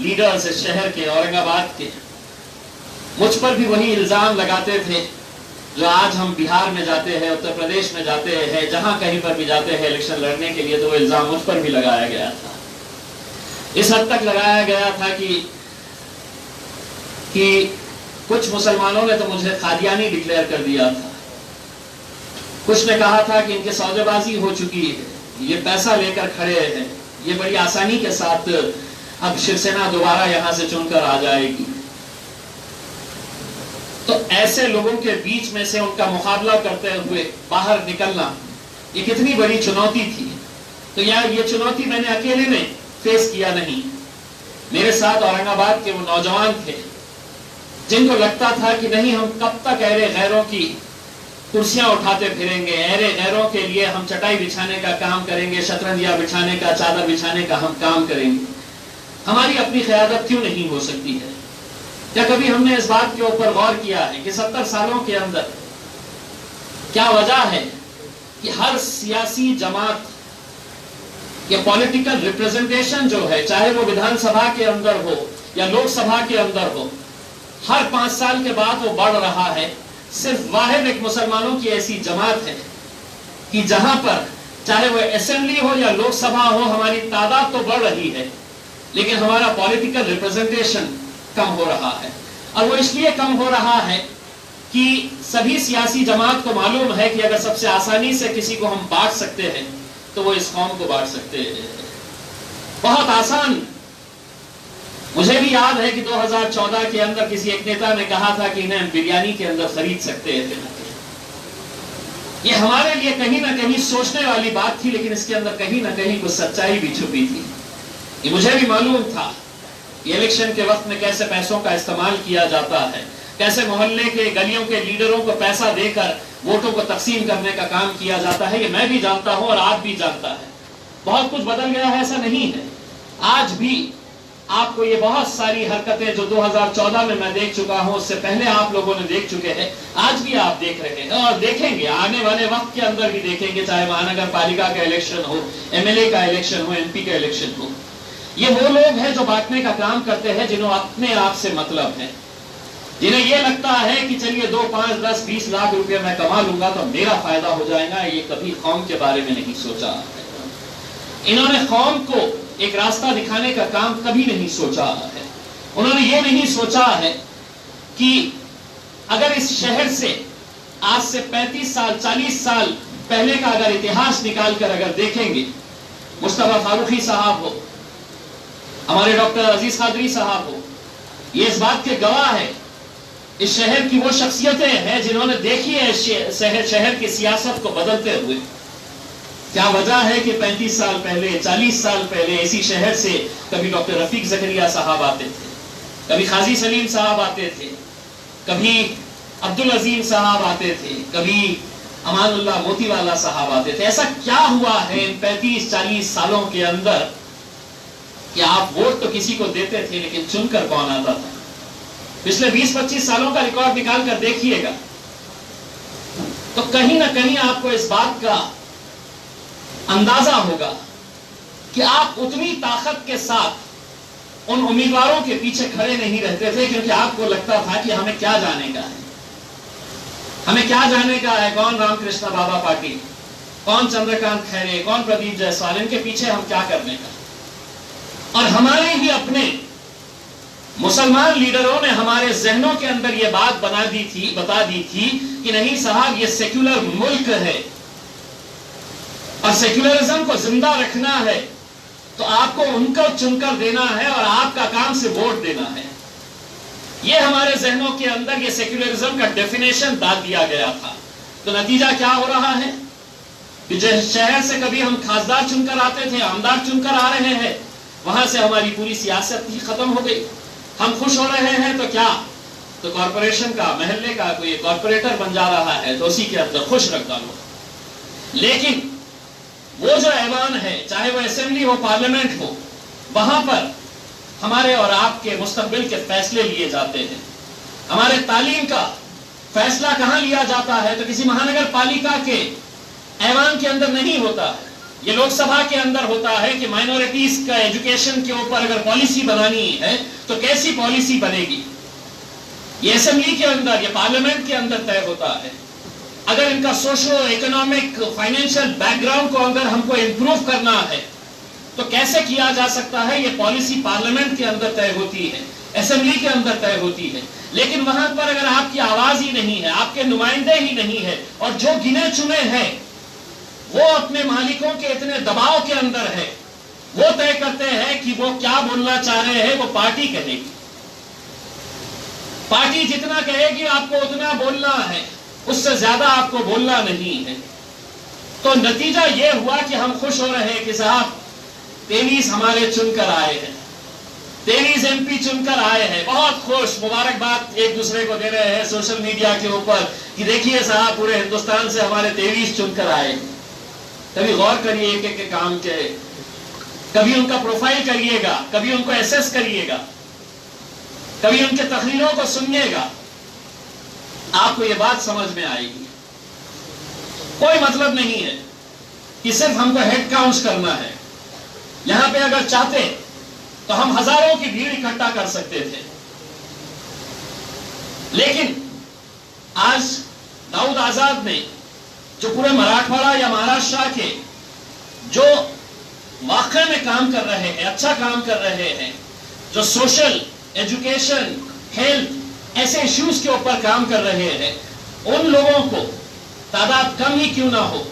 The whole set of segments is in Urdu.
لیڈرز اس شہر کے، اورنگ آباد کے، مجھ پر بھی وہی الزام لگاتے تھے جو آج ہم بہار میں جاتے ہیں، اتر پردیش میں جاتے ہیں، جہاں کہیں پر بھی جاتے ہیں الیکشن لڑنے کے لیے، تو وہ الزام مجھ پر بھی لگایا گیا تھا۔ اس حد تک لگایا گیا تھا کہ کچھ مسلمانوں نے تو مجھے قادیانی ڈکلیئر کر دیا تھا، کچھ نے کہا تھا کہ ان کے سودے بازی ہو چکی ہے، یہ پیسہ لے کر کھڑے ہیں، یہ بڑی آسانی کے ساتھ اب شیوسینا دوبارہ یہاں سے چن کر آ جائے گی۔ تو ایسے لوگوں کے بیچ میں سے ان کا مقابلہ کرتے ہوئے باہر نکلنا یہ کتنی بڑی چنوتی تھی۔ تو یار یہ چنوتی میں نے اکیلے نے فیس کیا نہیں، میرے ساتھ اورنگ آباد کے وہ نوجوان تھے جن کو لگتا تھا کہ نہیں ہم کب تک ایرے غیروں کی کرسیاں اٹھاتے پھریں گے، ایرے غیروں کے لیے ہم چٹائی بچھانے کا کام کریں گے، شطرنجیاں بچھانے کا، چادر بچھانے کا ہم کام کریں گے، ہماری اپنی قیادت کیوں نہیں ہو سکتی ہے؟ کیا کبھی ہم نے اس بات کے اوپر غور کیا ہے کہ 70 سالوں کے اندر کیا وجہ ہے کہ ہر سیاسی جماعت یا پولیٹیکل ریپریزنٹیشن جو ہے، چاہے وہ ویدھان سبھا کے اندر ہو یا لوک سبھا کے اندر ہو، ہر 5 سال کے بعد وہ بڑھ رہا ہے؟ صرف واحد ایک مسلمانوں کی ایسی جماعت ہے کہ جہاں پر چاہے وہ اسمبلی ہو یا لوک سبھا ہو، ہماری تعداد تو بڑھ رہی ہے لیکن ہمارا پولیٹیکل ریپریزنٹیشن کم ہو رہا ہے۔ اور وہ اس لیے کم ہو رہا ہے کہ سبھی سیاسی جماعت کو معلوم ہے کہ اگر سب سے آسانی سے کسی کو ہم بانٹ سکتے ہیں تو وہ اس قوم کو بانٹ سکتے ہیں، بہت آسان۔ مجھے بھی یاد ہے کہ 2014 کے اندر کسی ایک نیتا نے کہا تھا کہ انہیں بریانی کے اندر خرید سکتے ہیں۔ یہ ہمارے لیے کہیں نہ کہیں سوچنے والی بات تھی، لیکن اس کے اندر کہیں نہ کہیں کچھ سچائی بھی چھپی تھی۔ یہ مجھے بھی معلوم تھا کہ الیکشن کے وقت میں کیسے پیسوں کا استعمال کیا جاتا ہے، کیسے محلے کے گلیوں کے لیڈروں کو پیسہ دے کر ووٹوں کو تقسیم کرنے کا کام کیا جاتا ہے۔ یہ میں بھی جانتا ہوں اور آپ بھی جانتا ہے۔ بہت کچھ بدل گیا ہے ایسا نہیں ہے، آج بھی آپ کو یہ بہت ساری حرکتیں جو 2014 میں دیکھ چکا ہوں، اس سے پہلے آپ لوگوں نے دیکھ چکے ہیں، آج بھی آپ دیکھ رہے ہیں اور دیکھیں گے، آنے والے وقت کے اندر بھی دیکھیں گے، چاہے مہانگر پالیکا کا الیکشن ہو، MLA کا الیکشن ہو، MP کا الیکشن ہو۔ یہ وہ لوگ ہیں جو بانٹنے کا کام کرتے ہیں، جنہوں اپنے آپ سے مطلب ہے، جنہیں یہ لگتا ہے کہ چلیے 2, 5, 10, 20 لاکھ روپے میں کما لوں گا تو میرا فائدہ ہو جائے گا۔ یہ کبھی قوم کے بارے میں نہیں سوچا ہے، انہوں نے قوم کو ایک راستہ دکھانے کا کام کبھی نہیں سوچا ہے۔ انہوں نے یہ نہیں سوچا ہے کہ اگر اس شہر سے آج سے 35 سال 40 سال پہلے کا اگر اتہاس نکال کر اگر دیکھیں گے، مصطفیٰ فاروقی صاحب ہو، ہمارے ڈاکٹر عزیز قادری صاحب ہو، یہ اس بات کے گواہ ہے۔ اس شہر کی وہ شخصیتیں ہیں جنہوں نے دیکھی ہے شہر کی سیاست کو بدلتے ہوئے۔ کیا وجہ ہے کہ 35 سال پہلے 40 سال پہلے اسی شہر سے کبھی ڈاکٹر رفیق زکریا صاحب آتے تھے، کبھی قاضی سلیم صاحب آتے تھے، کبھی عبدالعظیم صاحب آتے تھے، کبھی امان اللہ موتی والا صاحب آتے تھے۔ ایسا کیا ہوا ہے ان 35-40 سالوں کے اندر کہ آپ ووٹ تو کسی کو دیتے تھے لیکن چن کر کون آتا تھا؟ پچھلے 20-25 سالوں کا ریکارڈ نکال کر دیکھیے گا تو کہیں نہ کہیں آپ کو اس بات کا اندازہ ہوگا کہ آپ اتنی طاقت کے ساتھ ان امیدواروں کے پیچھے کھڑے نہیں رہتے تھے، کیونکہ آپ کو لگتا تھا کہ ہمیں کیا جانے کا ہے، ہمیں کیا جانے کا ہے، کون رام کرشنا بابا پاٹل، کون چندرکانت کھیرے، کون پردیپ جیسوال، ان کے پیچھے ہم کیا کرنے کا۔ اور ہمارے ہی اپنے مسلمان لیڈروں نے ہمارے ذہنوں کے اندر یہ بات بتا دی تھی کہ نہیں صاحب، یہ سیکولر ملک ہے اور سیکولرزم کو زندہ رکھنا ہے تو آپ کو ان کو چن کر دینا ہے اور آپ کا کام سے ووٹ دینا ہے۔ یہ ہمارے ذہنوں کے اندر یہ سیکولرزم کا ڈیفینیشن ڈال دیا گیا تھا۔ تو نتیجہ کیا ہو رہا ہے کہ جس شہر سے کبھی ہم خاصدار چن کر آتے تھے، آمدار چن کر آ رہے ہیں، وہاں سے ہماری پوری سیاست ہی ختم ہو گئی۔ ہم خوش ہو رہے ہیں تو کیا، تو کارپوریشن کا، محلے کا کوئی کارپوریٹر بن جا رہا ہے تو اسی کے اندر خوش رکھ ڈالو۔ لیکن وہ جو ایوان ہے، چاہے وہ اسمبلی ہو، پارلیمنٹ ہو، وہاں پر ہمارے اور آپ کے مستقبل کے فیصلے لیے جاتے ہیں۔ ہمارے تعلیم کا فیصلہ کہاں لیا جاتا ہے تو کسی مہانگر پالیکا کے ایوان کے اندر نہیں ہوتا ہے، یہ لوک سبھا کے اندر ہوتا ہے کہ مائنورٹیز کا ایجوکیشن کے اوپر اگر پالیسی بنانی ہے تو کیسی پالیسی بنے گی، یہ اسمبلی کے اندر، یہ پارلیمنٹ کے اندر طے ہوتا ہے۔ اگر ان کا socio economic financial back ground کو اگر ہم کو امپروو کرنا ہے تو کیسے کیا جا سکتا ہے، یہ پالیسی پارلیمنٹ کے اندر طے ہوتی ہے، اسمبلی کے اندر طے ہوتی ہے۔ لیکن وہاں پر اگر آپ کی آواز ہی نہیں ہے، آپ کے نمائندے ہی نہیں ہے، اور جو گنے چنے ہیں وہ اپنے مالکوں کے اتنے دباؤ کے اندر ہے، وہ طے کرتے ہیں کہ وہ کیا بولنا چاہ رہے ہیں، وہ پارٹی کہے گی، پارٹی جتنا کہے گی آپ کو اتنا بولنا ہے، اس سے زیادہ آپ کو بولنا نہیں ہے۔ تو نتیجہ یہ ہوا کہ ہم خوش ہو رہے ہیں کہ صاحب 23 ہمارے چن کر آئے ہیں، 23 ایم پی چن کر آئے ہیں، بہت خوش، مبارکباد ایک دوسرے کو دے رہے ہیں سوشل میڈیا کے اوپر کہ دیکھیے صاحب پورے ہندوستان سے ہمارے 23 چن کر آئے۔ کبھی غور کریے ایک ایک کام کے، کبھی ان کا پروفائل کریے گا، کبھی ان کو ایسیس کریے گا، کبھی ان کے تقریروں کو سنیے گا، آپ کو یہ بات سمجھ میں آئے گی۔ کوئی مطلب نہیں ہے کہ صرف ہم کو ہیڈ کاؤنٹ کرنا ہے۔ یہاں پہ اگر چاہتے تو ہم ہزاروں کی بھیڑ اکٹھا کر سکتے تھے، لیکن آج داؤد آزاد نے جو پورے مراٹھواڑہ یا مہاراشٹر کے جو واقعے میں کام کر رہے ہیں، اچھا کام کر رہے ہیں، جو سوشل، ایجوکیشن، ہیلتھ ایسے ایشوز کے اوپر کام کر رہے ہیں، ان لوگوں کو تعداد کم ہی کیوں نہ ہو،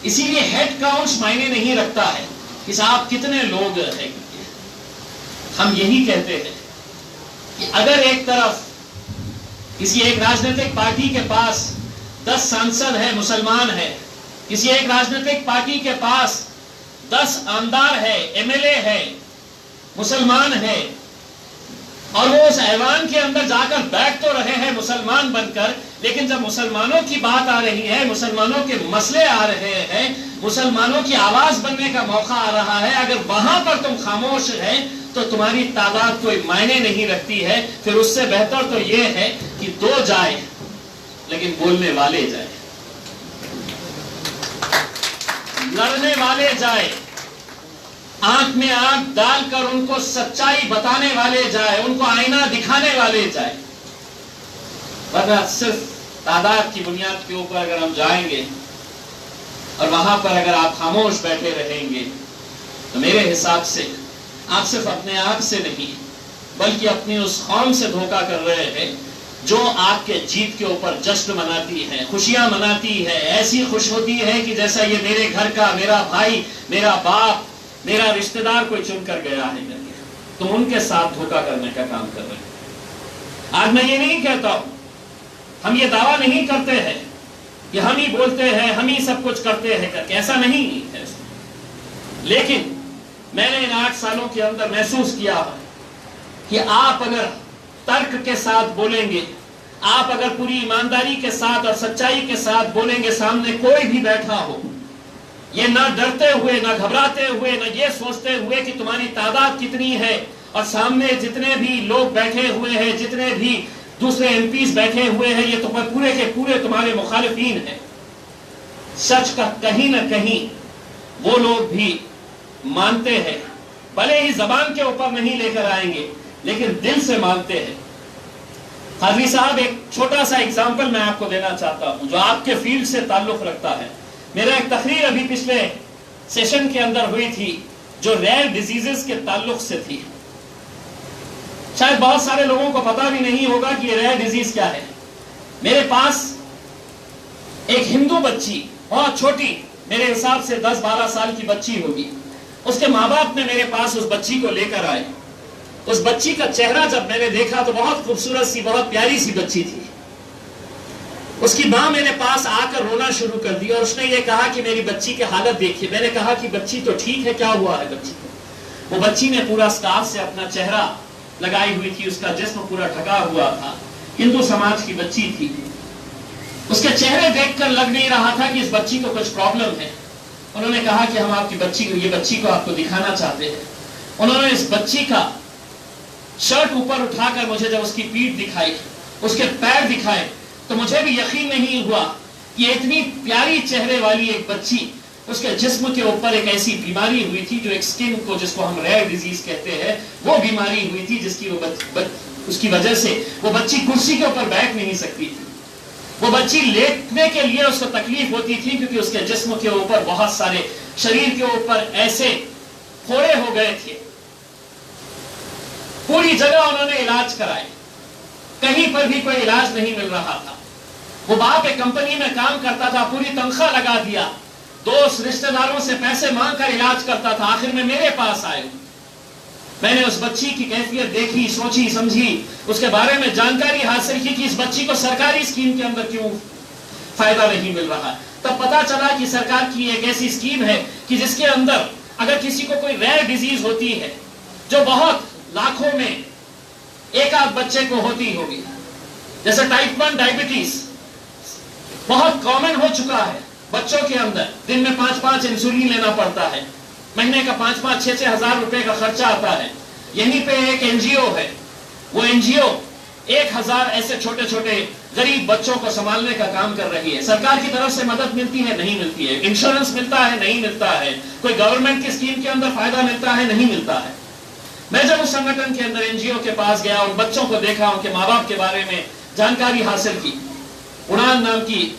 اسی لیے ہیڈ کاؤنٹس معنی نہیں رکھتا ہے کہ صاحب کتنے لوگ ہیں۔ ہم یہی کہتے ہیں کہ اگر ایک طرف کسی ایک راجنیتک پارٹی کے پاس 10 سانسد ہے مسلمان ہے، کسی ایک راجنیتک پارٹی کے پاس 10 آمدار ہے، ایم ایل اے ہے، مسلمان ہے، اور وہ اس ایوان کے اندر جا کر بیٹھ تو رہے ہیں مسلمان بن کر، لیکن جب مسلمانوں کی بات آ رہی ہے، مسلمانوں کے مسئلے آ رہے ہیں، مسلمانوں کی آواز بننے کا موقع آ رہا ہے، اگر وہاں پر تم خاموش ہیں تو تمہاری تعداد کوئی معنی نہیں رکھتی ہے۔ پھر اس سے بہتر تو یہ ہے کہ 2 جائے لیکن بولنے والے جائے، لڑنے والے جائے، آنکھ میں آنکھ ڈال کر ان کو سچائی بتانے والے جائے، ان کو آئینہ دکھانے والے جائے۔ ورنہ صرف تعداد کی بنیاد کے اوپر اگر ہم جائیں گے اور وہاں پر اگر آپ خاموش بیٹھے رہیں گے تو میرے حساب سے آپ صرف اپنے آپ سے نہیں بلکہ اپنی اس قوم سے دھوکہ کر رہے ہیں جو آپ کے جیت کے اوپر جشن مناتی ہے، خوشیاں مناتی ہے، ایسی خوش ہوتی ہے کہ جیسا یہ میرے گھر کا میرا بھائی، میرا باپ، میرا رشتہ دار کوئی چن کر گیا ہے، تم ان کے ساتھ دھوکہ کرنے کا کام کر رہے ہیں۔ آج میں یہ نہیں کہتا ہوں، ہم یہ دعویٰ نہیں کرتے ہیں کہ ہم ہی بولتے ہیں، ہم ہی سب کچھ کرتے ہیں، ایسا نہیں ہے، لیکن میں نے ان 8 سالوں کے اندر محسوس کیا کہ آپ اگر ترک کے ساتھ بولیں گے، آپ اگر پوری ایمانداری کے ساتھ اور سچائی کے ساتھ بولیں گے، سامنے کوئی بھی بیٹھا ہو، یہ نہ ڈرتے ہوئے، نہ گھبراتے ہوئے، نہ یہ سوچتے ہوئے کہ تمہاری تعداد کتنی ہے، اور سامنے جتنے بھی لوگ بیٹھے ہوئے ہیں، جتنے بھی دوسرے ایم پیز بیٹھے ہوئے ہیں، یہ پورے کے پورے تمہارے مخالفین ہیں۔ سچ کا کہیں نہ کہیں وہ لوگ بھی مانتے ہیں، بھلے ہی زبان کے اوپر نہیں لے کر آئیں گے لیکن دل سے مانتے ہیں۔ قاضی صاحب ایک چھوٹا سا ایگزامپل میں آپ کو دینا چاہتا ہوں جو آپ کے فیلڈ سے تعلق رکھتا ہے۔ میرا ایک تقریر ابھی پچھلے سیشن کے اندر ہوئی تھی جو ریئر ڈیزیزز کے تعلق سے تھی۔ شاید بہت سارے لوگوں کو پتا بھی نہیں ہوگا کہ یہ ریئر ڈیزیز کیا ہے۔ میرے پاس ایک ہندو بچی، بہت چھوٹی، میرے حساب سے 10-12 سال کی بچی ہوگی، اس کے ماں باپ نے میرے پاس اس بچی کو لے کر آئے۔ اس بچی کا چہرہ جب میں نے دیکھا تو بہت خوبصورت سی، بہت پیاری سی بچی تھی۔ اس کی ماں میرے پاس آ کر رونا شروع کر دی اور اس نے یہ کہا کہ میری بچی کی حالت دیکھیے۔ میں نے کہا کہ بچی تو ٹھیک ہے، کیا ہوا ہے بچی کو؟ وہ بچی نے پورا سکارف سے اپنا چہرہ لگائی ہوئی تھی، اس کا جسم پورا ڈھکا ہوا تھا، ہندو سماج کی بچی تھی۔ اس کے چہرے دیکھ کر لگ نہیں رہا تھا کہ اس بچی کو کچھ پرابلم ہے۔ انہوں نے کہا کہ ہم آپ کی بچی کو آپ کو دکھانا چاہتے ہیں۔ انہوں نے اس بچی کا شرٹ اوپر اٹھا کر مجھے جب اس کی پیٹھ دکھائی، اس کے پیر دکھائے، تو مجھے بھی یقین نہیں ہوا کہ اتنی پیاری چہرے والی ایک بچی اس کے جسم کے اوپر ایک ایسی بیماری ہوئی تھی جو ایک سکن کو، جس کو ہم ریئر ڈیزیز کہتے ہیں، وہ بیماری ہوئی تھی جس کی اس کی وجہ سے وہ بچی کرسی کے اوپر بیٹھ نہیں سکتی تھی. وہ بچی لیٹنے کے لیے اس کو تکلیف ہوتی تھی کیونکہ اس کے جسم کے اوپر بہت سارے، شریر کے اوپر ایسے پھوڑے ہو گئے تھے. پوری جگہ انہوں نے علاج کرائے، کہیں پر بھی کوئی علاج نہیں مل رہا تھا. وہ باپ ایک کمپنی میں کام کرتا تھا، پوری تنخواہ لگا دیا، دوست رشتہ داروں سے پیسے مانگ کر علاج کرتا تھا. آخر میں میرے پاس آئے، میں نے اس بچی کی کیفیت دیکھی، سوچی سمجھی، اس کے بارے میں جانکاری حاصل کی کہ اس بچی کو سرکاری اسکیم کے اندر کیوں فائدہ نہیں مل رہا. تب پتا چلا کہ سرکار کی ایک ایسی اسکیم ہے کہ جس کے اندر اگر کسی کو کوئی ریئر ڈیزیز ہوتی ہے جو بہت لاکھوں میں ایک آدھ بچے کو ہوتی ہوگی، جیسے ٹائپ 1 ڈائبٹیز بہت کامن ہو چکا ہے بچوں کے اندر، دن میں 5 انسولین لینا پڑتا ہے، مہینے کا 5-6 ہزار روپے کا خرچہ آتا ہے. یہیں پہ ایک این جی او ہے، وہ این جی او 1000 ایسے چھوٹے چھوٹے غریب بچوں کو سنبھالنے کا کام کر رہی ہے. سرکار کی طرف سے مدد ملتی ہے؟ نہیں ملتی ہے. انشورنس ملتا ہے؟ نہیں ملتا ہے. کوئی گورنمنٹ کی اسکیم کے اندر فائدہ ملتا ہے؟ نہیں ملتا ہے. میں جب اس سنگٹھن کے اندر این جی او کے پاس گیا، ان بچوں کو دیکھا، ان کے ماں باپ کے بارے میں جانکاری حاصل کی. اڑان نام کی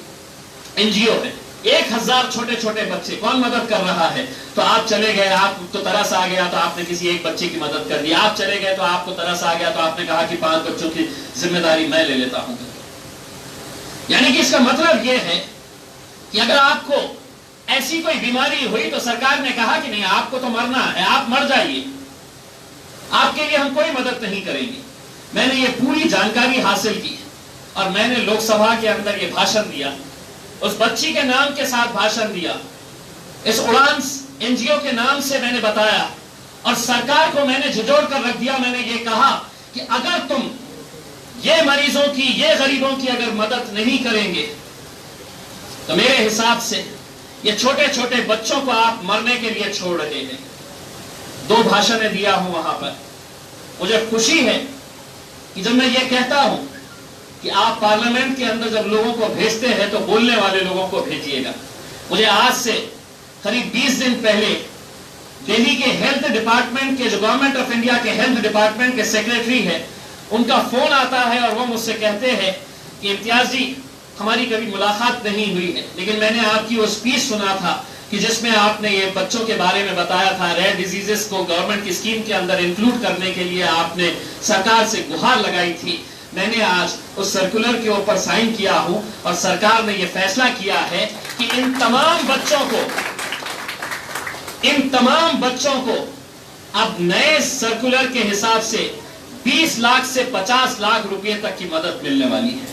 این جی او ہے، 1000 چھوٹے چھوٹے بچے، کون مدد کر رہا ہے؟ تو آپ چلے گئے، آپ کو ترس آ گیا تو آپ نے کسی ایک بچے کی مدد کر دی. آپ چلے گئے تو آپ کو ترس آ گیا تو آپ نے کہا کہ 5 بچوں کی ذمہ داری میں لے لیتا ہوں. یعنی کہ اس کا مطلب یہ ہے کہ اگر آپ کو ایسی کوئی بیماری ہوئی تو سرکار نے کہا کہ نہیں، آپ کو تو مرنا ہے، آپ مر جائیے، آپ کے لیے ہم کوئی مدد نہیں کریں گے. میں نے یہ پوری جانکاری حاصل کی اور میں نے لوک سبھا کے اندر یہ بھاشن دیا، اس بچی کے نام کے ساتھ بھاشن دیا، اس اڑان این جی او کے نام سے میں نے بتایا، اور سرکار کو میں نے جھجوڑ کر رکھ دیا. میں نے یہ کہا کہ اگر تم یہ مریضوں کی، یہ غریبوں کی اگر مدد نہیں کریں گے تو میرے حساب سے یہ چھوٹے چھوٹے بچوں کو آپ مرنے کے لیے چھوڑ رہے ہیں. 2 بھاشنیں دیا ہوں وہاں پر. مجھے خوشی ہے کہ جب میں یہ کہتا ہوں کہ آپ پارلیمنٹ کے اندر جب لوگوں کو بھیجتے ہیں تو بولنے والے لوگوں کو بھیجیے گا. مجھے آج سے قریب 20 دن پہلے دہلی کے ہیلتھ ڈپارٹمنٹ کے، جو گورنمنٹ آف انڈیا کے ہیلتھ ڈپارٹمنٹ کے سیکریٹری ہے، ان کا فون آتا ہے اور وہ مجھ سے کہتے ہیں کہ امتیاز جی، ہماری کبھی ملاقات نہیں ہوئی ہے، لیکن میں نے آپ کی وہ اسپیچ سنا تھا کہ جس میں آپ نے یہ بچوں کے بارے میں بتایا تھا، ریئر ڈیزیزز کو گورنمنٹ کی اسکیم کے اندر انکلوڈ کرنے کے لیے آپ نے سرکار سے گہار لگائی تھی. میں نے آج اس سرکولر کے اوپر سائن کیا ہوں اور سرکار نے یہ فیصلہ کیا ہے کہ ان تمام بچوں کو اب نئے سرکولر کے حساب سے 20 لاکھ سے 50 لاکھ روپے تک کی مدد ملنے والی ہے.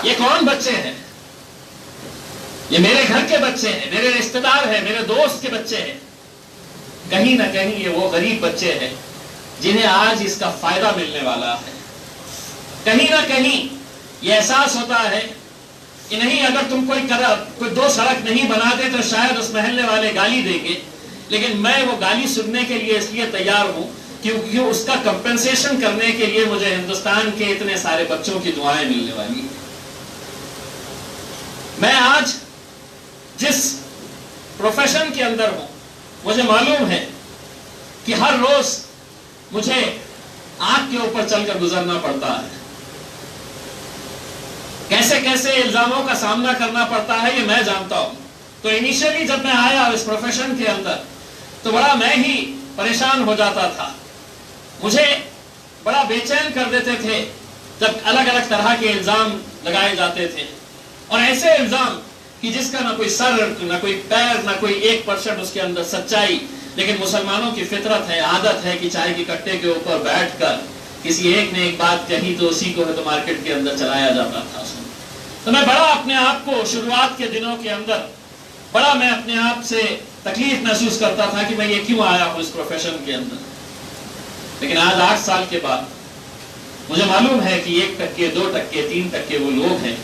یہ کون بچے ہیں؟ یہ میرے گھر کے بچے ہیں، میرے رشتہ دار ہیں، میرے دوست کے بچے ہیں. کہیں نہ کہیں یہ وہ غریب بچے ہیں جنہیں آج اس کا فائدہ ملنے والا ہے. کہیں نہ کہیں یہ احساس ہوتا ہے کہ نہیں، اگر تم کوئی 2 سڑک نہیں بناتے تو شاید اس محلے والے گالی دیں گے، لیکن میں وہ گالی سننے کے لیے اس لیے تیار ہوں کیونکہ اس کا کمپنسیشن کرنے کے لیے مجھے ہندوستان کے اتنے سارے بچوں کی دعائیں ملنے والی ہیں. میں آج جس پروفیشن کے اندر ہوں، مجھے معلوم ہے کہ ہر روز مجھے آگ کے اوپر چل کر گزرنا پڑتا ہے. کیسے کیسے الزاموں کا سامنا کرنا پڑتا ہے یہ میں جانتا ہوں. تو انیشیلی جب میں آیا اس پروفیشن کے اندر تو بڑا میں ہی پریشان ہو جاتا تھا. مجھے بڑا بے چین کر دیتے تھے جب الگ الگ طرح کے الزام لگائے جاتے تھے، اور ایسے الزام کہ جس کا نہ کوئی سر، نہ کوئی پیر، نہ کوئی 1% اس کے اندر سچائی. لیکن مسلمانوں کی فطرت ہے، عادت ہے کہ چائے کے کٹے کے اوپر بیٹھ کر کسی ایک نے ایک بات کہی تو اسی کو مارکیٹ کے اندر چلایا جاتا تھا. تو میں بڑا اپنے آپ کو شروعات کے دنوں کے اندر بڑا میں اپنے آپ سے تکلیف محسوس کرتا تھا کہ میں یہ کیوں آیا ہوں اس پروفیشن کے اندر. لیکن آج 8 سال کے بعد مجھے معلوم ہے کہ 1%، 2%، 3% وہ لوگ ہیں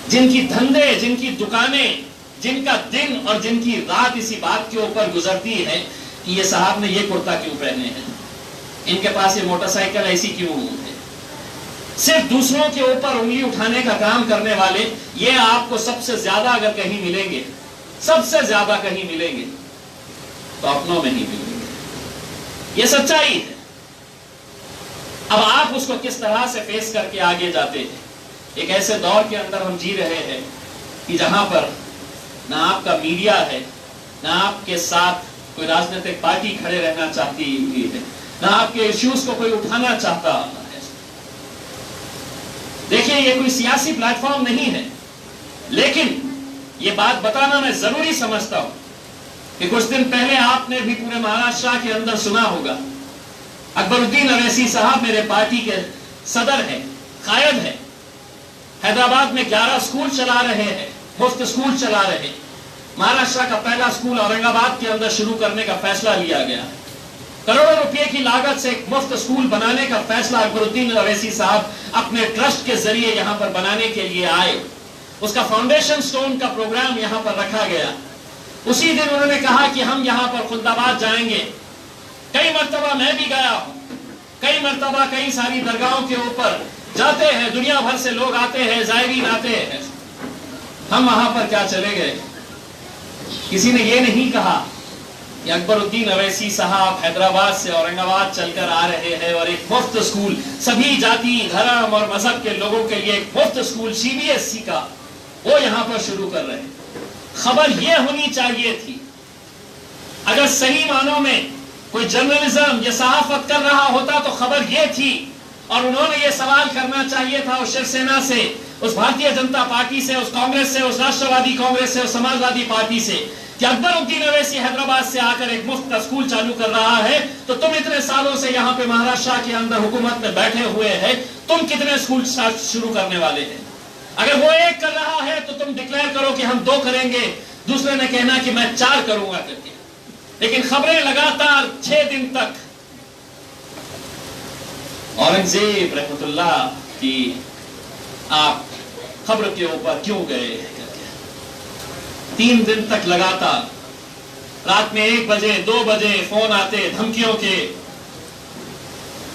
جن کی دھندے، جن کی دکانیں، جن کا دن اور جن کی رات اسی بات کے اوپر گزرتی ہے کہ یہ صاحب نے یہ کرتا کیوں پہنے ہیں، ان کے پاس یہ موٹر سائیکل ایسی کیوں ہے. صرف دوسروں کے اوپر انگلی اٹھانے کا کام کرنے والے، یہ آپ کو سب سے زیادہ اگر کہیں ملیں گے، سب سے زیادہ کہیں ملیں گے تو اپنوں میں ہی ملیں گے۔ یہ سچائی ہے۔ اب آپ اس کو کس طرح سے فیس کر کے آگے جاتے ہیں۔ ایک ایسے دور کے اندر ہم جی رہے ہیں کہ جہاں پر نہ آپ کا میڈیا ہے، نہ آپ کے ساتھ کوئی راجنیتک پارٹی کھڑے رہنا چاہتی ہے، نہ آپ کے ایشوز کو کوئی اٹھانا چاہتا ہے۔ دیکھیں، یہ کوئی سیاسی پلیٹ فارم نہیں ہے، لیکن یہ بات بتانا میں ضروری سمجھتا ہوں کہ کچھ دن پہلے آپ نے بھی پورے مہاراشٹر کے اندر سنا ہوگا، اکبر الدین اویسی صاحب میرے پارٹی کے صدر ہیں، قائد ہیں، حیدرآباد میں 11 اسکول چلا رہے ہیں، مفت اسکول چلا رہے ہیں۔ مہاراشٹر کا پہلا اسکول اورنگ آباد کے اندر شروع کرنے کا فیصلہ لیا گیا۔ کروڑوں روپے کی لاگت سے ایک مفت اسکول بنانے کا فیصلہ اکبر الدین اویسی صاحب اپنے ٹرسٹ کے ذریعے یہاں پر بنانے کے لیے آئے۔ اس کا فاؤنڈیشن سٹون کا پروگرام یہاں پر رکھا گیا۔ اسی دن انہوں نے کہا کہ ہم یہاں پر خلد آباد جائیں گے۔ کئی مرتبہ میں بھی گیا ہوں، کئی مرتبہ کئی ساری درگاہوں کے اوپر جاتے ہیں، دنیا بھر سے لوگ آتے ہیں، زائرین آتے ہیں۔ ہم وہاں پر کیا چلے گئے؟ کسی نے یہ نہیں کہا کہ اکبر الدین اویسی صاحب حیدرآباد سے اورنگ آباد چل کر آ رہے ہیں اور ایک مفت اسکول، سبھی جاتی، دھرم اور مذہب کے لوگوں کے لیے ایک مفت اسکول CBSE کا وہ یہاں پر شروع کر رہے ہیں۔ خبر یہ ہونی چاہیے تھی، اگر صحیح معنوں میں کوئی جرنلزم یا صحافت کر رہا ہوتا تو خبر یہ تھی، اور انہوں نے یہ سوال کرنا چاہیے تھا اس شیو سینا سے، اس بھارتیہ جنتا پارٹی سے، اس کانگریس سے، اس راشٹروادی کانگریس سے، اس سماجوادی پارٹی سے، کہ اکبر الدین اویسی حیدرآباد سے آ کر ایک مفت کا اسکول چالو کر رہا ہے تو تم اتنے سالوں سے یہاں پہ مہاراشٹر کے اندر حکومت میں بیٹھے ہوئے ہیں، تم کتنے اسکول شروع کرنے والے ہیں؟ اگر وہ ایک کر رہا ہے تو تم ڈکلیئر کرو کہ ہم 2 کریں گے، دوسرے نے کہنا کہ میں 4 کروں گا کر کے۔ لیکن خبریں لگاتار 6 دن تک اورنگزیب رحمت اللہ کی آپ خبر کے اوپر کیوں گئے، 3 دن تک لگاتار رات میں 1 بجے 2 بجے فون آتے دھمکیوں کے،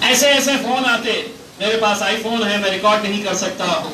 ایسے ایسے فون آتے، میرے پاس آئی فون ہے، میں ریکارڈ نہیں کر سکتا ہوں،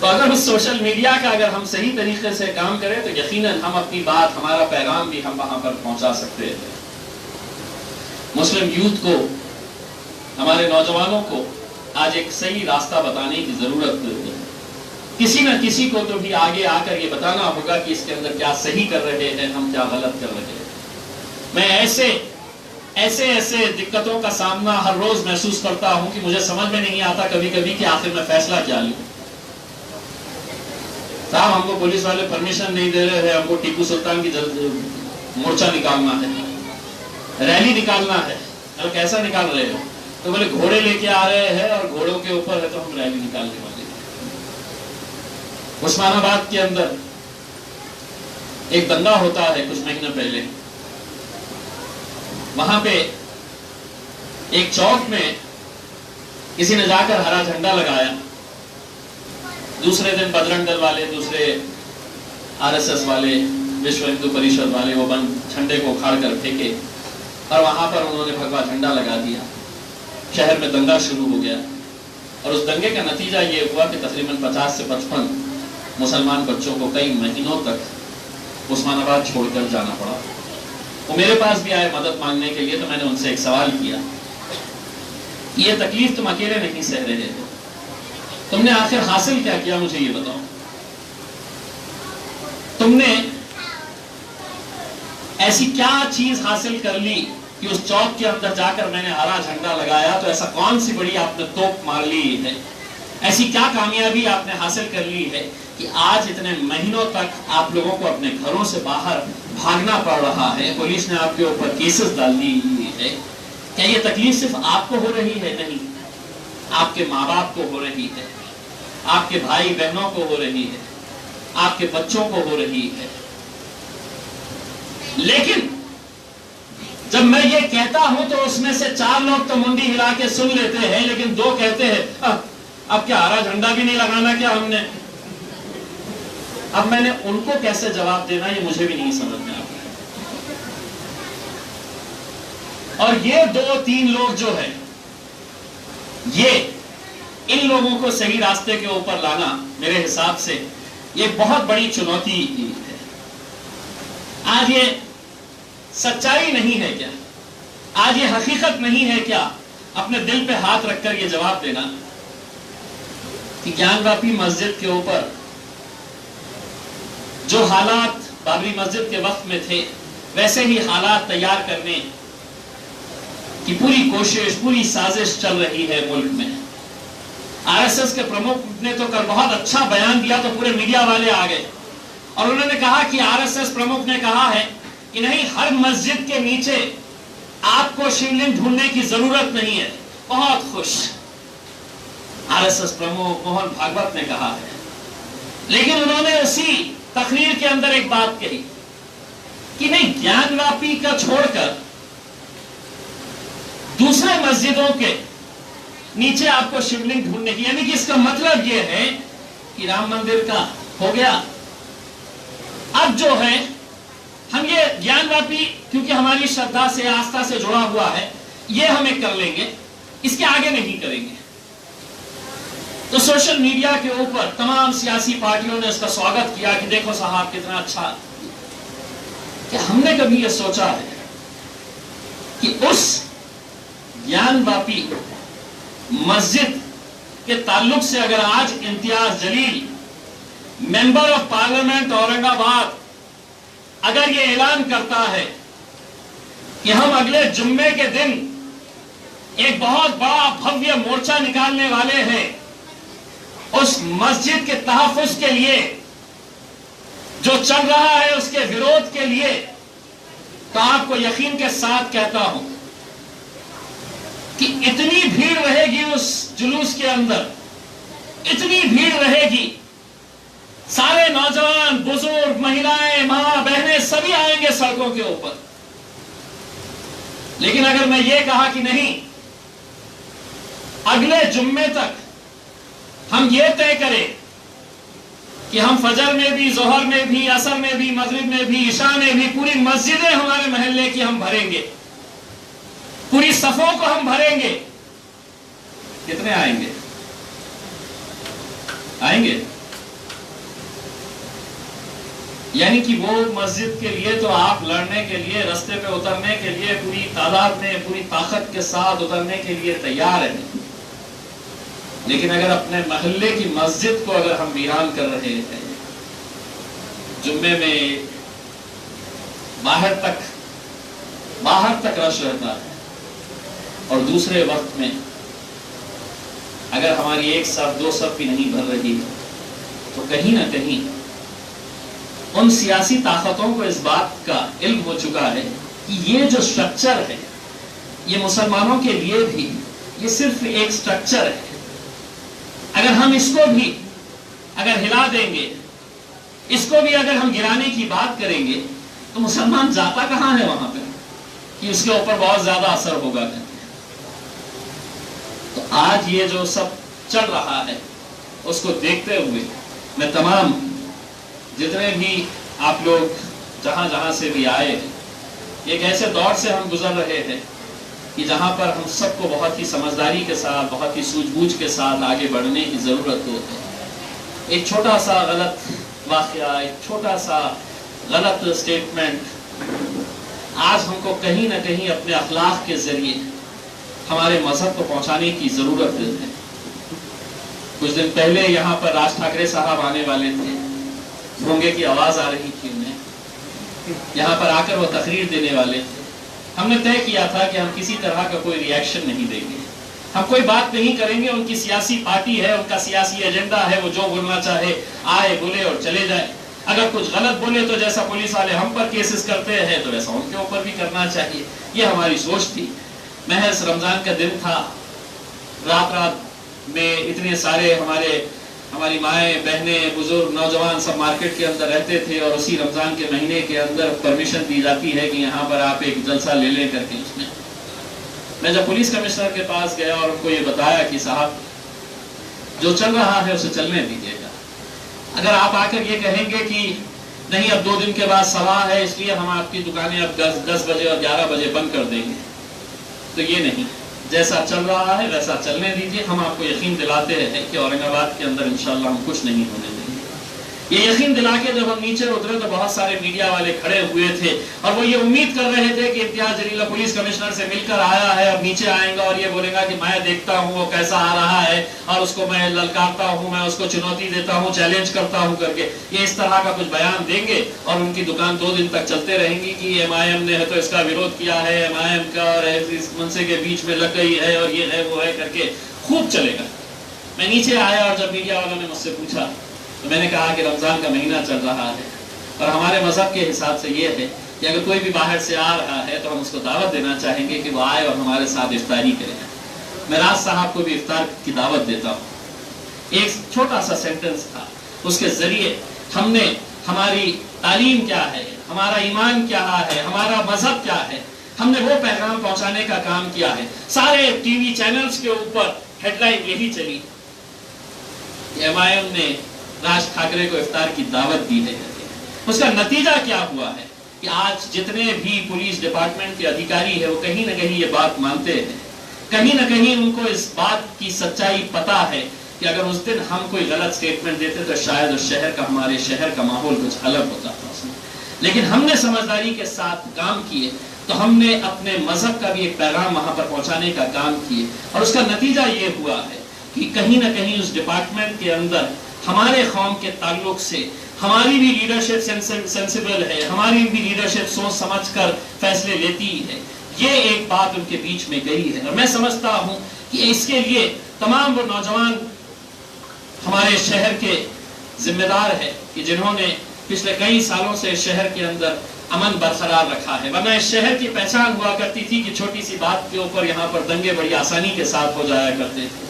تو اگر اس سوشل میڈیا کا اگر ہم صحیح طریقے سے کام کریں تو یقیناً ہم اپنی بات، ہمارا پیغام بھی ہم وہاں پر پہنچا سکتے ہیں۔ مسلم یوتھ کو، ہمارے نوجوانوں کو آج ایک صحیح راستہ بتانے کی ضرورت ہے۔ کسی نہ کسی کو تو بھی آگے آ کر یہ بتانا ہوگا کہ اس کے اندر کیا صحیح کر رہے ہیں، ہم کیا غلط کر رہے ہیں۔ میں ایسے دقتوں کا سامنا ہر روز محسوس کرتا ہوں کہ مجھے سمجھ میں نہیں آتا کبھی کبھی کہ آخر میں فیصلہ کیا لوں۔ صاحب ہم کو پولیس والے پرمیشن نہیں دے رہے ہیں، ہم کو ٹیپو سلطان کی مورچہ نکالنا ہے، ریلی نکالنا ہے۔ اور کیسا نکال رہے ہو؟ تو بولے گھوڑے لے کے آ رہے ہیں اور گھوڑوں کے اوپر ہے تو ہم ریلی نکالنے والے ہیں۔ عثمان آباد کے اندر ایک دنگا ہوتا ہے کچھ مہینے پہلے، وہاں پہ ایک چوک میں کسی نے جا کر ہرا جھنڈا لگایا، دوسرے دن بجرنگ دل والے، دوسرے RSS والے، وشو ہندو پریشد والے وہ جھنڈے کو اکھاڑ کر پھینکے اور وہاں پر انہوں نے بھگوا جھنڈا لگا دیا۔ شہر میں دنگا شروع ہو گیا اور اس دنگے کا نتیجہ یہ ہوا کہ تقریباً 50 سے 55 مسلمان بچوں کو کئی مہینوں تک عثمان آباد چھوڑ کر جانا پڑا۔ وہ میرے پاس بھی آئے مدد مانگنے کے لیے، تو میں نے ان سے ایک سوال کیا، یہ تکلیف تم اکیلے نہیں سہ رہے ہو، تم نے آخر حاصل کیا کیا مجھے یہ بتاؤ۔ تم نے ایسی کیا چیز حاصل کر لی کہ اس چوک کے اندر جا کر میں نے ہرا جھنڈا لگایا، تو ایسا کون سی بڑی آپ نے توپ مار لی ہے، ایسی کیا کامیابی آپ نے حاصل کر لی ہے کہ آج اتنے مہینوں تک آپ لوگوں کو اپنے گھروں سے باہر بھاگنا پڑ رہا ہے، پولیس نے آپ کے اوپر کیسز ڈال دی ہے۔ کیا یہ تکلیف صرف آپ کو ہو رہی ہے؟ نہیں، آپ کے ماں باپ کو ہو رہی ہے، آپ کے بھائی بہنوں کو ہو رہی ہے، آپ کے بچوں کو ہو رہی ہے۔ لیکن جب میں یہ کہتا ہوں تو اس میں سے 4 لوگ تو منڈی ہلا کے سن لیتے ہیں، لیکن 2 کہتے ہیں اب کیا ہرا جھنڈا بھی نہیں لگانا کیا ہم نے؟ اب میں نے ان کو کیسے جواب دینا یہ مجھے بھی نہیں سمجھ میں آ رہا ہے۔ اور یہ 2-3 لوگ جو ہیں، یہ ان لوگوں کو صحیح راستے کے اوپر لانا میرے حساب سے یہ بہت بڑی چنوتی ہے۔ آج یہ سچائی نہیں ہے کیا؟ آج یہ حقیقت نہیں ہے کیا اپنے دل پہ ہاتھ رکھ کر یہ جواب دینا کہ گیان واپی مسجد کے اوپر جو حالات بابری مسجد کے وقت میں تھے ویسے ہی حالات تیار کرنے کی پوری کوشش، پوری سازش چل رہی ہے ملک میں۔ RSS کے پرموکھ نے تو کل بہت اچھا بیان دیا تو پورے میڈیا والے آ گئے اور انہوں نے کہا کہ RSS پرموکھ نے کہا ہے کہ نہیں، ہر مسجد کے نیچے آپ کو شیولنگ ڈھونڈنے کی ضرورت نہیں ہے۔ بہت خوش RSS پرموکھ موہن بھاگوت نے کہا ہے، لیکن انہوں نے اسی تقریر کے اندر ایک بات کہی کہ نہیں، گیان واپی کا چھوڑ کر دوسرے مسجدوں کے نیچے آپ کو شیولنگ ڈھونڈنے کی، یعنی کہ اس کا مطلب یہ ہے کہ رام مندر کا ہو گیا، اب جو ہے ہم یہ گیان واپی کیونکہ ہماری شردھا سے، آستھا سے جڑا ہوا ہے، یہ ہمیں کر لیں گے، اس کے آگے نہیں کریں گے۔ تو سوشل میڈیا کے اوپر تمام سیاسی پارٹیوں نے اس کا سواگت کیا کہ دیکھو صاحب کتنا اچھا۔ کہ ہم نے کبھی یہ سوچا ہے کہ اس گیان واپی مسجد کے تعلق سے اگر آج امتیاز جلیل ممبر آف پارلیمنٹ اورنگ آباد اگر یہ اعلان کرتا ہے کہ ہم اگلے جمعے کے دن ایک بہت بڑا بھویہ مورچہ نکالنے والے ہیں اس مسجد کے تحفظ کے لیے، جو چل رہا ہے اس کے وروਧ کے لیے، تو آپ کو یقین کے ساتھ کہتا ہوں کہ اتنی بھیڑ رہے گی اس جلوس کے اندر، اتنی بھیڑ رہے گی، سارے نوجوان، بزرگ، مہیلائیں، ماں بہنیں سبھی آئیں گے سڑکوں کے اوپر۔ لیکن اگر میں یہ کہا کہ نہیں، اگلے جمعے تک ہم یہ طے کریں کہ ہم فجر میں بھی، ظہر میں بھی، عصر میں بھی، مغرب میں بھی، عشاء میں بھی پوری مسجدیں ہمارے محلے کی ہم بھریں گے، پوری صفوں کو ہم بھریں گے، کتنے آئیں گے؟ آئیں گے؟ یعنی کہ وہ مسجد کے لیے تو آپ لڑنے کے لیے، رستے پہ اترنے کے لیے پوری تعداد میں، پوری طاقت کے ساتھ اترنے کے لیے تیار ہیں، لیکن اگر اپنے محلے کی مسجد کو اگر ہم ویران کر رہے ہیں، جمعے میں باہر تک رش رہتا ہے، اور دوسرے وقت میں اگر ہماری ایک صف دو صف بھی نہیں بھر رہی ہے، تو کہیں نہ کہیں ان سیاسی طاقتوں کو اس بات کا علم ہو چکا ہے کہ یہ جو سٹرکچر ہے، یہ مسلمانوں کے لیے بھی یہ صرف ایک سٹرکچر ہے، اگر ہم اس کو بھی اگر ہلا دیں گے، اس کو بھی اگر ہم گرانے کی بات کریں گے، تو مسلمان جاتا کہاں ہے وہاں پہ کہ اس کے اوپر بہت زیادہ اثر ہوگا۔ تو آج یہ جو سب چل رہا ہے، اس کو دیکھتے ہوئے میں تمام جتنے بھی آپ لوگ جہاں جہاں سے بھی آئے ہیں، ایک ایسے دور سے ہم گزر رہے ہیں کہ جہاں پر ہم سب کو بہت ہی سمجھداری کے ساتھ، بہت ہی سوجھ بوجھ کے ساتھ آگے بڑھنے کی ضرورت ہے۔ ایک چھوٹا سا غلط واقعہ، ایک چھوٹا سا غلط سٹیٹمنٹ آج ہم کو کہیں نہ کہیں اپنے اخلاق کے ذریعے ہمارے مذہب کو پہنچانے کی ضرورت ہے۔ کچھ دن پہلے یہاں پر راج ٹھاکرے صاحب آنے والے تھے، بھونگے کی آواز آ رہی تھی انہیں، یہاں پر آ کر وہ تقریر دینے والے تھے۔ ہم نے طے کیا تھا کہ ہم کسی طرح کا کوئی ری ایکشن نہیں دیں گے، ہم کوئی بات نہیں کریں گے، ان کی سیاسی پارٹی ہے، ان کا سیاسی ایجنڈا ہے، وہ جو بولنا چاہے آئے بولے اور چلے جائے۔ اگر کچھ غلط بولے تو جیسا پولیس والے ہم پر کیسز کرتے ہیں تو ویسا ان کے اوپر بھی کرنا چاہیے، یہ ہماری سوچ تھی۔ محض رمضان کا دن تھا، رات میں اتنے سارے ہماری مائیں، بہنیں، بزرگ، نوجوان سب مارکیٹ کے اندر رہتے تھے، اور اسی رمضان کے مہینے کے اندر پرمیشن دی جاتی ہے کہ یہاں پر آپ ایک جلسہ لے کر کے اس میں جب پولیس کمشنر کے پاس گیا اور ان کو یہ بتایا کہ صاحب جو چل رہا ہے اسے چلنے دیجیے گا، اگر آپ آ کر یہ کہیں گے کہ نہیں اب 2 دن کے بعد سوا ہے اس لیے ہم آپ کی دکانیں اب 10 بجے اور 11 بجے بند کر دیں گے، تو یہ نہیں، جیسا چل رہا ہے ویسا چلنے دیجیے۔ ہم آپ کو یقین دلاتے ہیں کہ اورنگ آباد کے اندر انشاءاللہ ہم کچھ نہیں ہونے دیں گے۔ یہ یقین دلا کے جب ہم نیچے اترے تو بہت سارے میڈیا والے کھڑے ہوئے تھے، اور وہ یہ امید کر رہے تھے کہ امتیاز جلیلہ پولیس کمشنر سے مل کر آیا ہے، اب نیچے آئیں گا اور یہ بولے گا کہ میں دیکھتا ہوں وہ کیسا آ رہا ہے، اور اس کو میں للکارتا ہوں، میں اس کو چنوتی دیتا ہوں، چیلنج کرتا ہوں کر کے یہ اس طرح کا کچھ بیان دیں گے، اور ان کی دکان 2 دن تک چلتے رہیں گی کہ ایم آئی ایم نے ہے تو اس کا ویرودھ کیا ہے، ایم آئی ایم کا اور اس منصے کے بیچ میں لگ گئی ہے، اور یہ ہے وہ ہے کر کے خوب چلے گا۔ میں نیچے آیا اور جب میڈیا والوں نے مجھ سے پوچھا تو میں نے کہا کہ رمضان کا مہینہ چل رہا ہے، اور ہمارے مذہب کے حساب سے یہ ہے کہ اگر کوئی بھی باہر سے آ رہا ہے تو ہم اس کو دعوت دینا چاہیں گے کہ وہ آئے اور ہمارے ساتھ افطاری کرے۔ میں راز صاحب کو بھی افطار کی دعوت دیتا ہوں۔ ایک چھوٹا سا سینٹنس تھا، اس کے ذریعے ہم نے ہماری تعلیم کیا ہے، ہمارا ایمان کیا ہے، ہمارا مذہب کیا ہے، ہم نے وہ پیغام پہنچانے کا کام کیا ہے۔ سارے ٹی وی چینلز کے اوپر ہیڈ لائن یہی چلی، ایم آئی ایم نے راج ٹھاکرے کو افطار کی دعوت دی ہے۔ اس کا نتیجہ کیا ہوا ہے کہ آج جتنے بھی پولیس ڈپارٹمنٹ کے ادھیکاری ہیں وہ کہیں نہ کہیں یہ بات مانتے ہیں، کہیں نہ کہیں ان کو اس بات کی سچائی پتا ہے کہ اگر اس دن ہم کوئی غلط سٹیٹمنٹ دیتے تو شاید اس ہمارے شہر کا ماحول کچھ الگ ہوتا تھا، لیکن ہم نے سمجھداری کے ساتھ کام کیے تو ہم نے اپنے مذہب کا بھی ایک پیغام وہاں پر پہنچانے کا کام کیے، اور اس کا نتیجہ یہ ہوا ہے کہ کہیں نہ کہیں اس ڈپارٹمنٹ کے اندر ہمارے قوم کے تعلق سے ہماری بھی لیڈرشپ سینسیبل ہے، ہماری بھی لیڈرشپ سوچ سمجھ کر فیصلے لیتی ہے، یہ ایک بات ان کے بیچ میں گئی ہے۔ اور میں سمجھتا ہوں کہ اس کے لیے تمام وہ نوجوان ہمارے شہر کے ذمہ دار ہیں کہ جنہوں نے پچھلے کئی سالوں سے شہر کے اندر امن برقرار رکھا ہے، ورنہ اس شہر کی پہچان ہوا کرتی تھی کہ چھوٹی سی بات کے اوپر یہاں پر دنگے بڑی آسانی کے ساتھ ہو جایا کرتے تھے،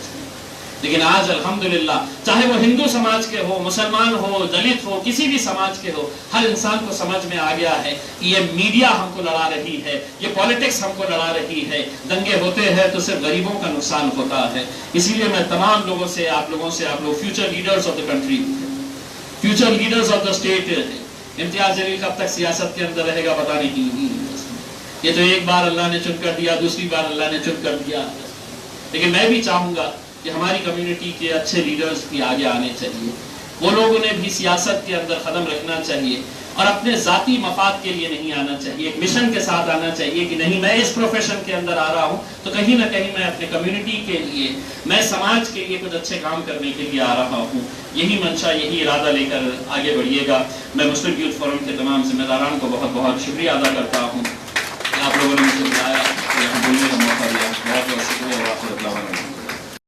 لیکن آج الحمدللہ چاہے وہ ہندو سماج کے ہو، مسلمان ہو، دلت ہو، کسی بھی سماج کے ہو، ہر انسان کو سمجھ میں آ گیا ہے کہ یہ میڈیا ہم کو لڑا رہی ہے، یہ پالیٹکس ہم کو لڑا رہی ہے، دنگے ہوتے ہیں تو صرف غریبوں کا نقصان ہوتا ہے۔ اسی لیے میں تمام لوگوں سے آپ لوگ future leaders of the country, future leaders of the state, امتیاز جلیل کب تک سیاست کے اندر رہے گا پتہ نہیں، یہ تو ایک بار اللہ نے چن کر دیا، دوسری بار اللہ نے چن کر دیا، لیکن میں بھی چاہوں گا کہ ہماری کمیونٹی کے اچھے لیڈرز بھی آگے آنے چاہیے، وہ لوگوں نے بھی سیاست کے اندر قدم رکھنا چاہیے، اور اپنے ذاتی مفاد کے لیے نہیں آنا چاہیے، ایک مشن کے ساتھ آنا چاہیے کہ نہیں میں اس پروفیشن کے اندر آ رہا ہوں تو کہیں نہ کہیں میں اپنے کمیونٹی کے لیے، میں سماج کے لیے کچھ اچھے کام کرنے کے لیے آ رہا ہوں۔ یہی منشا، یہی ارادہ لے کر آگے بڑھیے گا۔ میں مسلم یوتھ فورم کے تمام ذمہ داران کو بہت بہت شکریہ ادا کرتا ہوں کہ آپ لوگوں نے مجھے بلایا۔